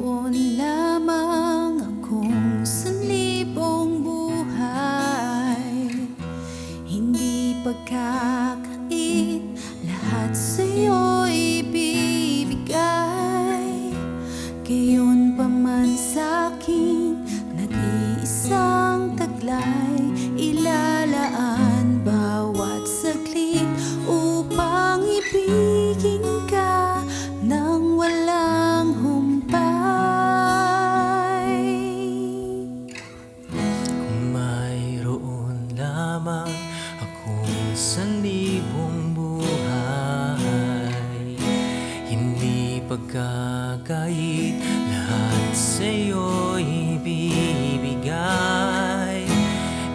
Mayroon lamang akong sanlibong buhay, hindi pagkakait, lahat sa'yo'y ibibigay. Gayon pa man sa'kin, nag-iisang taglay, ilalaan bawat saglit upang ibigin ka nang walang humpay. Kung mayroon lamang akong sanlibong buhay, hindi pagkakait, lahat sa'yo'y ibibigay.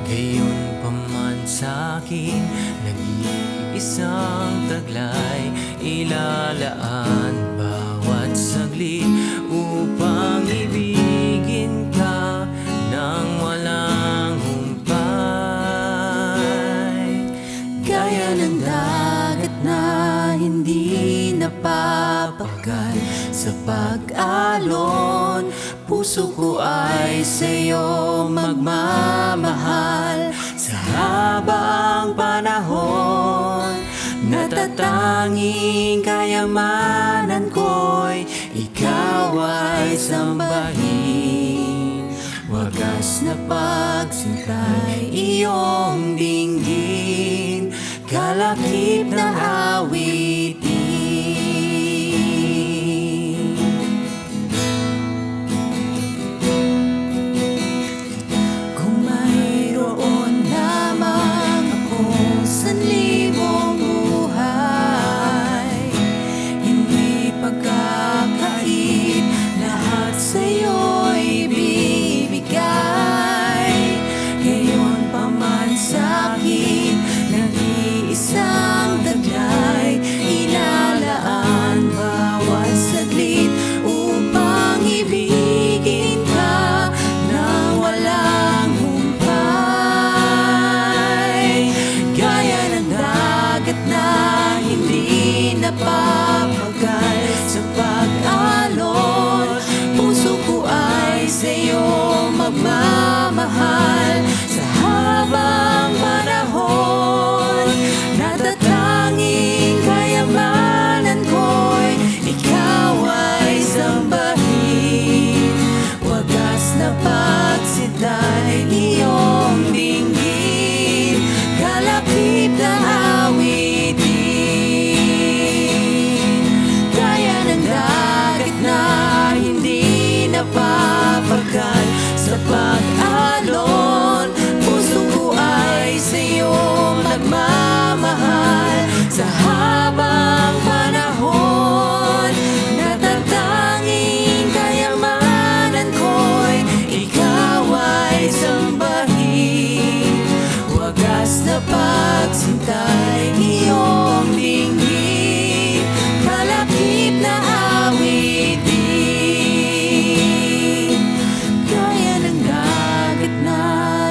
Gayon pa man sa'kin, nag-iisang taglay, ilalaan bawat saglit upang ibigin ka nang walang humpay. Gaya ng dagat na hindi napapagal sa pag-alon, puso ko ay sa'yo magmamahal. Sa habang panahon, natatanging kayamanan ko'y ikaw ay sambahin. Wagas na pagsintay iyong dinggin, kalakip ng awitin. Kung mayroon lamang akong sanlibong buhay, hindi pagkakait, lahat sa'yo'y ibibigay. Gayon pa man sa'kin, nag-iisang taglay, ilalaan bawat saglit upang ibigin ka nang walang humpay. Gaya ng dagat na hindi napapagal sa pag-alon, puso ko ay sa'yo magmamahal. Sa habang panahon, natatanging kayamanan ko'y ikaw ay sambahin. Wagas na pagsitay iyong dinggin, kalakip ng awitin. Gaya ng dagat na hindi napapagal sa pag-alon, puso ko ay sa'yo nagmamahal. Sa habang panahon, natatanging kayamanan ko'y ikaw ay sambahin. Wagas na pagsintay iyong dinggin, kalakip na awitin. Gaya ng dagat na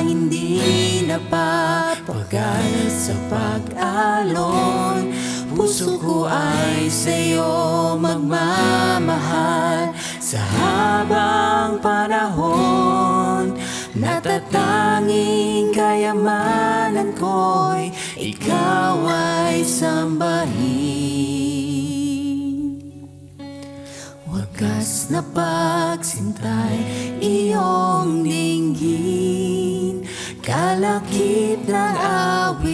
hindi napapagal sa pag-alon, puso ko ay sa'yo magmamahal. Sa habang panahon, natatanging kayamanan ko'y ikaw ay sambahin. Wagas na pagsintay iyong dinggin, kalakip ng awit.